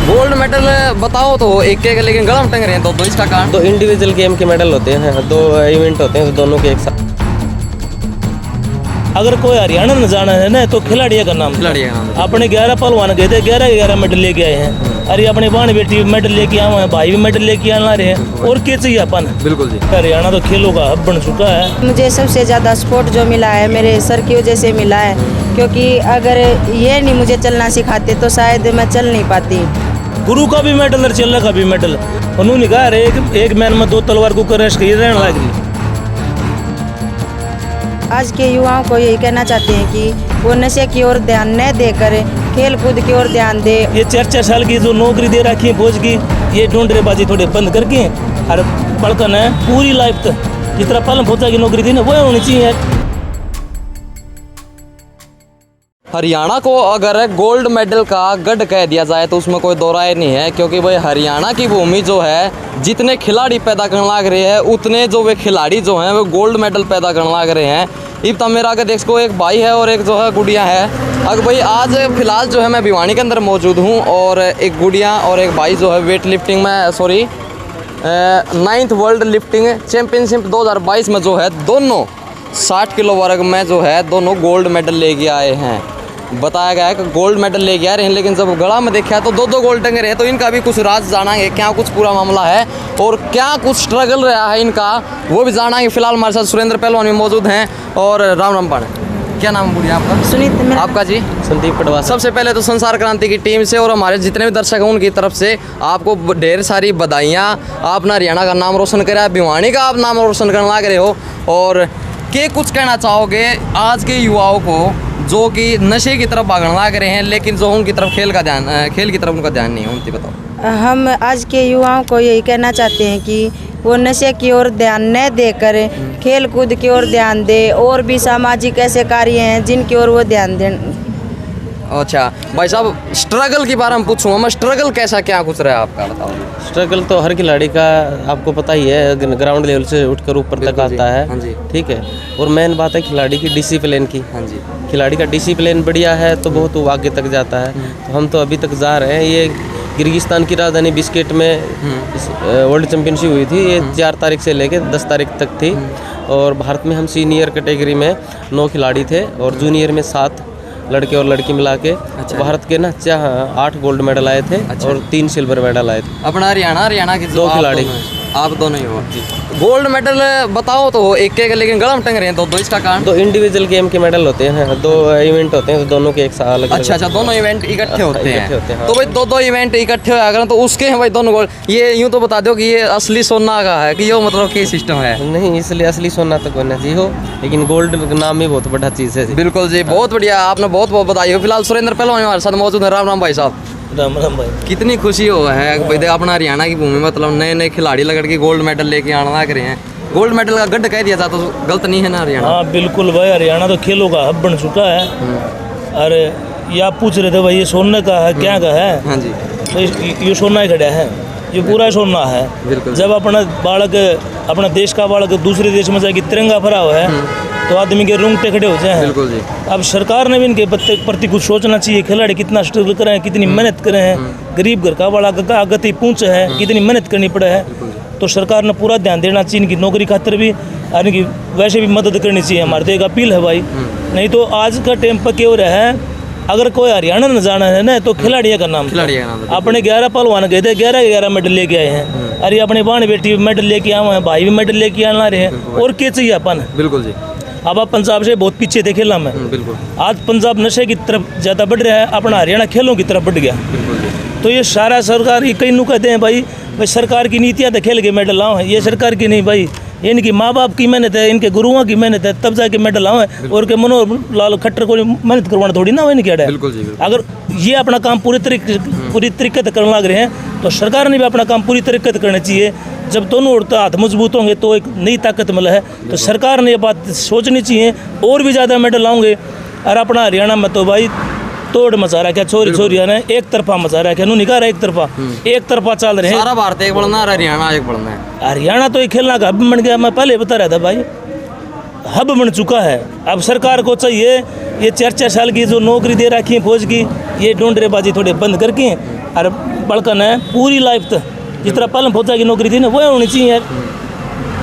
Gold medal बताओ तो एक एक, लेकिन गलम टंग रहे हैं दो इसका कारण। तो इंडिविजुअल गेम के मेडल होते हैं, 2 इवेंट होते हैं, तो दोनों के एक साथ। अगर कोई हरियाणा में जाना है ना तो खिलाड़ियों का नाम, अपने 11 पहलवान गए थे, 11 मेडल लेके आए हैं। अरे अपनी बहन बेटी मेडल लेके आए हैं, भाई भी मेडल लेके आना रहे हैं, और क्या चाहिए अपन। बिल्कुल जी, हरियाणा तो खेलों का हब बन चुका है। मुझे सबसे ज़्यादा सपोर्ट जो मिला है मेरे सर की वजह से मिला है, क्योंकि अगर ये नहीं मुझे चलना सिखाते तो शायद मैं चल नहीं पाती। गुरु का भी मेडल और चेला का भी मेडल, उन्होंने कहा अरे एक मैन में 2 तलवार को करश कही रहने लगी। आज के युवाओं को यही कहना चाहते हैं कि वो नशे की ओर ध्यान न देकर खेल कूद की ओर ध्यान दे। ये 4-4 साल की जो नौकरी दे रखी है फौज की, ये ढूंढरेबाजी थोड़े बंद करके और पढ़कर है पूरी लाइफ तक जिस तरह पहले फौजा की नौकरी थी ना वो होनी चाहिए। हरियाणा को अगर गोल्ड मेडल का गढ़ कह दिया जाए तो उसमें कोई दो राय नहीं है, क्योंकि भाई हरियाणा की भूमि जो है जितने खिलाड़ी पैदा करने लग रहे हैं उतने जो वे खिलाड़ी जो हैं वो गोल्ड मेडल पैदा करने लग रहे हैं। इब तब मेरा अगर देखो एक भाई है और एक जो है गुड़िया है। अगर भाई आज फिलहाल जो है मैं भिवानी के अंदर मौजूद हूँ और एक गुड़िया और एक भाई जो है वेट लिफ्टिंग में 9th वर्ल्ड लिफ्टिंग चैम्पियनशिप 2022 में जो है दोनों 60 किलो वर्ग में जो है दोनों गोल्ड मेडल लेके आए हैं। बताया गया है कि गोल्ड मेडल लेके आ रहे हैं, लेकिन जब गला में देखा तो 2 गोल्ड टंगे रहे, तो इनका भी कुछ राज जानेंगे, क्या कुछ पूरा मामला है और क्या कुछ स्ट्रगल रहा है इनका वो भी जानेंगे। फिलहाल हमारे साथ सुरेंद्र पहलवान भी मौजूद हैं और राम पाण। क्या नाम है बुढ़िया आपका? सुनीत। आपका जी? संदीप पटवा। सबसे पहले तो संसार क्रांति की टीम से और हमारे जितने भी दर्शक हैं उनकी तरफ से आपको ढेर सारी बधाइयाँ। आपने हरियाणा का नाम रोशन करा, भिवानी का आप नाम रोशन करने लग रहे हो, और क्या कुछ कहना चाहोगे आज के युवाओं को जो कि नशे की तरफ भागने लग रहे हैं, लेकिन जो उनकी तरफ खेल की तरफ उनका ध्यान नहीं है, उनकी बताओ। हम आज के युवाओं को यही कहना चाहते हैं कि वो नशे की ओर ध्यान न देकर खेल कूद की ओर ध्यान दे, और भी सामाजिक ऐसे कार्य हैं जिनकी ओर वो ध्यान दें। अच्छा भाई साहब, स्ट्रगल के बारे में पूछूंगा मैं, स्ट्रगल कैसा क्या कुछ रहा है आपका, बताओ। स्ट्रगल तो हर खिलाड़ी का आपको पता ही है, ग्राउंड लेवल से उठकर ऊपर तक आता है। हाँ जी। ठीक है, और मेन बात है खिलाड़ी की डिसिप्लिन की। हाँ जी। खिलाड़ी का डिसिप्लिन बढ़िया है तो बहुत वो आगे तक जाता है। तो हम तो अभी तक जा रहे हैं। ये किर्गिस्तान की राजधानी बिस्केट में वर्ल्ड चैंपियनशिप हुई थी, ये 4 तारीख से लेकर 10 तारीख तक थी। और भारत में हम सीनियर कैटेगरी में 9 खिलाड़ी थे और जूनियर में 7 लड़के और लड़की मिला के। अच्छा। भारत के ना 8 गोल्ड मेडल आए थे। अच्छा। और 3 सिल्वर मेडल आए थे। अपना हरियाणा की 2 खिलाड़ी, आप दोनों ही हो जी। गोल्ड मेडल बताओ तो एक एक, लेकिन गलम टंग रहे हैं दो इसका कारण। तो इंडिविजुअल गेम के मेडल होते हैं, 2 इवेंट होते हैं, तो दोनों के एक साथ अलग। अच्छा, दोनों इवेंट इकट्ठे होते हैं। हाँ। तो भाई 2 इवेंट इकट्ठे हो अगर तो उसके हैं भाई दोनों गोल्ड। ये यूँ तो बता दो कि ये असली सोना का है कि ये मतलब क्या सिस्टम है? नहीं, इसलिए असली सोना तो कोई नहीं हो, लेकिन गोल्ड नाम ही बहुत बड़ा चीज़ है। बिल्कुल जी, बहुत बढ़िया, आपने बहुत बहुत बधाई हो। फिलहाल सुरेंद्र पहलवान हमारे साथ मौजूद है। राम भाई साहब। राम भाई। कितनी खुशी हो है भाई अपना हरियाणा की भूमि, मतलब नए खिलाड़ी लग के गोल्ड मेडल लेके आना लग रहे हैं। गोल्ड मेडल का गढ़ कह दिया था तो गलत नहीं है ना हरियाणा? हाँ बिल्कुल भाई, हरियाणा तो खेलों का हब बन चुका है। अरे ये आप पूछ रहे थे भाई ये सोने का है क्या का है? हाँ जी। तो ये सोना ही खड़ा है, ये पूरा सोना है। बिल्कुल। जब अपना देश का बालक दूसरे देश में जाके तिरंगा फहरा हुआ है तो आदमी के रूंगटे खड़े हो जाए। बिल्कुल जी। अब सरकार ने भी इनके प्रति कुछ सोचना चाहिए। खिलाड़ी कितना स्ट्रगल करे हैं, कितनी मेहनत करे हैं, गरीब घर का बड़ा गति पूछ है, कितनी मेहनत करनी पड़े है। तो सरकार ने पूरा ध्यान देना चाहिए इनकी नौकरी खातिर भी, और इनकी वैसे भी मदद करनी चाहिए। हमारे तो एक अपील है भाई। नहीं तो आज का टाइम पर क्या हो रहा है, अगर कोई हरियाणा न जाना है ना तो खिलाड़ियों का नाम। अपने 11 पहलवान गए थे, 11 मेडल लेके आए हैं। अरे अपनी बहन बेटी मेडल लेके आए हैं, भाई भी मेडल लेके आना रहे हैं, और क्या चाहिए अपन। बिल्कुल जी। अब आप पंजाब से बहुत पीछे थे खेला में। बिल्कुल। आज पंजाब नशे की तरफ ज़्यादा बढ़ रहा है, अपना हरियाणा खेलों की तरफ बढ़ गया। तो ये सारा सरकार ये कई नु कहते हैं भाई सरकार की नीतियाँ तो खेल के मेडल लाओ हैं, ये सरकार की नहीं भाई, इनकी माँ बाप की मेहनत है, इनके गुरुओं की मेहनत है, तब जाके मेडल लाओ हैं। और के मनोहर लाल खट्टर को मेहनत करवाना थोड़ी ना हो इनके है। अगर ये अपना काम पूरी तरीके से करने लग रहे हैं तो सरकार ने भी अपना काम पूरी तरीके से करना चाहिए। जब दोनों हाथ मजबूत होंगे तो एक नई ताकत मिला है। तो सरकार ने ये बात सोचनी चाहिए, और भी ज़्यादा मेडल लाओगे। और अपना हरियाणा में तो भाई तोड़ मचा रहा क्या, छोरी ने एक तरफा मचा रहा क्या, निकाल रहा एक तरफा चल रहे हैं। सारा भारत एक बढ़ना, हरियाणा एक बढ़ना है। हरियाणा तो ये खेलना का हब बन गया, मैं पहले बता रहा था भाई, हब बन चुका है। अब सरकार को चाहिए ये 4-4 साल की जो नौकरी दे रखी है फौज की, ये ढूंढरेबाजी थोड़े बंद करके और बड़कन है पूरी लाइफ तक जिस तरह पहले फौजा की नौकरी थी ना वो होनी चाहिए यार।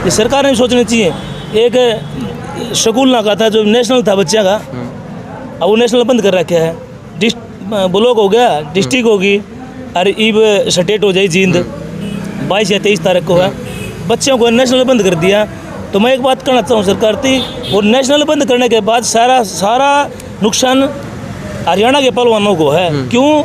ये सरकार ने भी सोचनी चाहिए। एक स्कूल ना का था जो नेशनल था बच्चा का, अब वो नेशनल बंद कर रखा है। ब्लॉक हो गया, डिस्ट्रिक्ट होगी, अरे ईब स्टेट हो जाए जींद 22 या 23 तारीख को है, बच्चों को नेशनल बंद कर दिया। तो मैं एक बात कहना चाहूँ सरकार थी, और नेशनल बंद करने के बाद सारा नुकसान हरियाणा के पहलवानों को है। क्यों?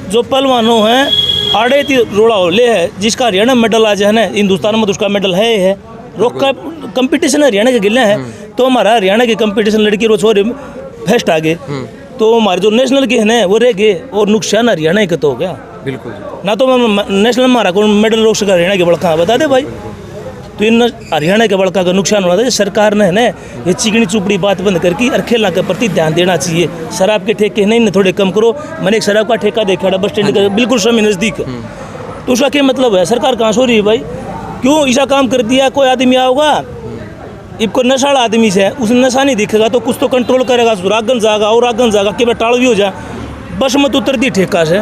जो पहलवानों हैं आड़े थी रोड़ा होले है, जिसका हरियाणा मेडल आज है ना हिंदुस्तान में, तो उसका मेडल है रोक का कंपटीशन हरियाणा के गिले है। तो हमारा हरियाणा के कंपटीशन लड़की और छोरे फर्स्ट आ गए, तो हमारे जो नेशनल के हैं ना वो रह गए, और नुकसान हरियाणा का तो हो गया। बिल्कुल ना तो नेशनल में हमारा को मेडल रोक सका हरियाणा के बड़का, बता दे भाई। तो इन हरियाणा के बड़का का नुकसान होना था। सरकार ने है ना ये चिकनी चुपड़ी बात बंद करके और खेलना के प्रति ध्यान देना चाहिए। शराब के ठेके नहीं थोड़े कम करो। मैंने एक शराब का ठेका देखा बस स्टैंड का बिल्कुल समय नज़दीक, तो उसका क्या मतलब है? सरकार कहाँ सो रही है भाई? क्यों ऐसा काम कर दिया? कोई आदमी आओगा इनको नशाड़ा आदमी से उस नशा नहीं दिखेगा तो कुछ तो कंट्रोल करेगा, रागन जाएगा और रागन जाएगा कि टाड़ भी हो जा। बस मत उतर दी ठेका से,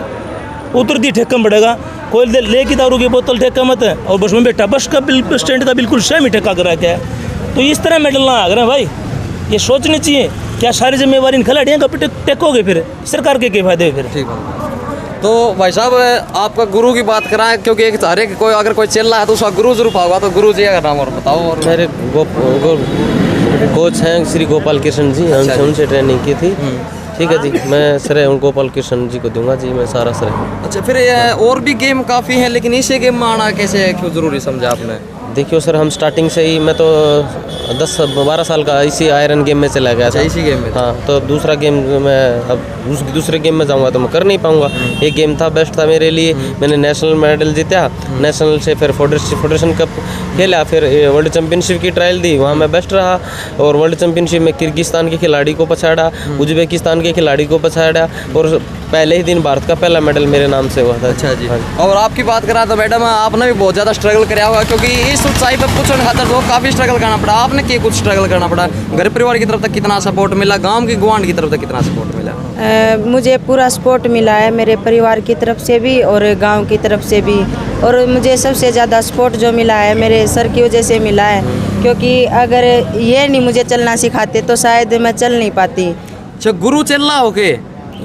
उतर दी ठेका में बढ़ेगा। कोई ले की दारू की बोतल ठेका मत है, और बस में बैठा बस का स्टैंड का बिल्कुल सेम ही ठेका करा के है। तो इस तरह मेडल ना आ रहे भाई, ये सोचनी चाहिए। क्या सारी जिम्मेवारी इन खिलाड़ियों का टेकोगे फिर सरकार के फायदे फिर? ठीक है। तो भाई साहब आपका गुरु की बात कराएं, क्योंकि एक हर एक कोई अगर कोई चल रहा है तो उसका गुरु जरूर होगा, तो गुरु जी का नाम और बताओ। और मेरे कोच हैं श्री गोपाल कृष्ण जी, हमसे उनसे ट्रेनिंग की थी। ठीक है जी, मैं श्रेय उन गोपाल कृष्ण जी को दूंगा जी, मैं सारा श्रेय। अच्छा, फिर और भी गेम काफ़ी हैं, लेकिन इसे गेम में आना कैसे क्यों ज़रूरी समझा आपने? देखियो सर, हम स्टार्टिंग से ही, मैं तो 10-12 साल का इसी आयरन गेम में चला गया था। इसी गेम में? हाँ, तो दूसरा गेम मैं अब दूसरे गेम में जाऊंगा तो मैं कर नहीं पाऊंगा। ये गेम था, बेस्ट था मेरे लिए। मैंने नेशनल मेडल जीता, नेशनल से फिर फेडरेशन कप खेला, फिर वर्ल्ड चैंपियनशिप की ट्रायल दी, वहाँ मैं बेस्ट रहा। और वर्ल्ड चैंपियनशिप में किर्गिस्तान के खिलाड़ी को पछाड़ा, उज्बेकिस्तान के खिलाड़ी को पछाड़ा, और पहले ही दिन भारत का पहला मेडल मेरे नाम से हुआ था। अच्छा जी। और आपकी बात करा तो मैडम आपने भी बहुत ज़्यादा स्ट्रगल कराया होगा, क्योंकि इस ऊंचाई पर पहुंचने खातर तो काफ़ी स्ट्रगल करना पड़ा। आपने क्या कुछ स्ट्रगल करना पड़ा? घर परिवार की तरफ से कितना सपोर्ट मिला? गांव की गुआंढ की तरफ से कितना सपोर्ट मिला? मुझे पूरा सपोर्ट मिला है, मेरे परिवार की तरफ से भी और गांव की तरफ से भी। और मुझे सबसे ज़्यादा सपोर्ट जो मिला है मेरे सर की वजह से मिला है, क्योंकि अगर ये नहीं मुझे चलना सिखाते तो शायद मैं चल नहीं पाती। अच्छा, गुरु चलना हो के?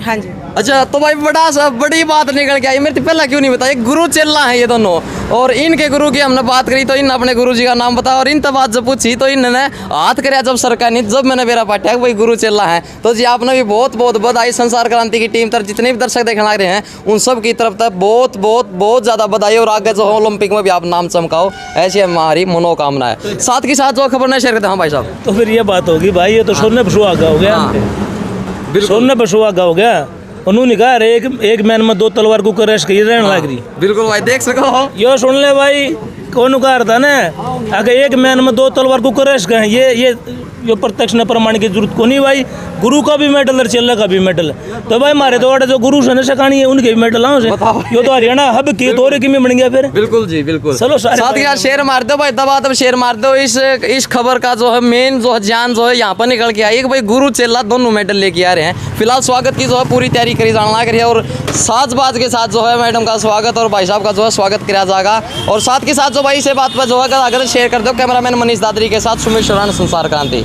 हाँ जी। अच्छा, तो भाई बड़ी बात निकल के आई। मेरे पहला क्यों नहीं बताया? गुरु चेला है ये दोनों, और इनके गुरु की हमने बात करी तो इन अपने गुरु जी का नाम बताया, और इन तब बात जब पूछी तो इन्होंने हाथ कराया जब सरकार ने, जब मैंने मेरा पाठ्या भाई गुरु चेला है। तो जी आपने भी बहुत बहुत बधाई संसार क्रांति की टीम तरफ, जितने भी दर्शक देखने लग रहे हैं उन सब की तरफ तक बहुत बहुत बहुत ज़्यादा बधाई, और आगे जो ओलंपिक में भी आप नाम चमकाओ, ऐसी हमारी मनोकामना है। साथ के साथ जो खबर नहीं शेयर करते। हाँ भाई साहब, तो फिर ये बात होगी भाई, ये तो सोने पर सुहागा हो गया, सोने पर सुहागा हो गया। उन्होंने कहा एक मैन में 2 तलवार को रेस की रहने लग रही। बिल्कुल भाई, देख सको यो सुन ले भाई, कौन कहा था ना, अगर एक मैन में 2 तलवार को रेस का ये प्रत्यक्ष न प्रमाण की जरूरत को नहीं भाई। गुरु का भी मेडल और चेला का भी मेडल, तो भाई हमारे तो जो गुरु से सकानी है उनके भी मेडल आओ से। यो तो हरियाणा हब की तोरे की में बन गया फिर। बिल्कुल जी, बिल्कुल। चलो साथ के साथ शेयर मार दो भाई, दबा दब शेयर मार दो। इस खबर का जो है मेन जो है जान जो है यहाँ पर निकल के आई कि भाई गुरु चेला दोनों मेडल लेके आ रहे हैं। फिलहाल स्वागत की जो है पूरी तैयारी करी जाना लग रही है, और साज-बाज के साथ जो है मैडम का स्वागत और भाई साहब का जो है स्वागत किया जाएगा। और साथ के साथ जो भाई इसे बात पर जो है अगर शेयर कर दो। कैमरामैन मनीष दादरी के साथ सुमित शरण, संसार क्रांति।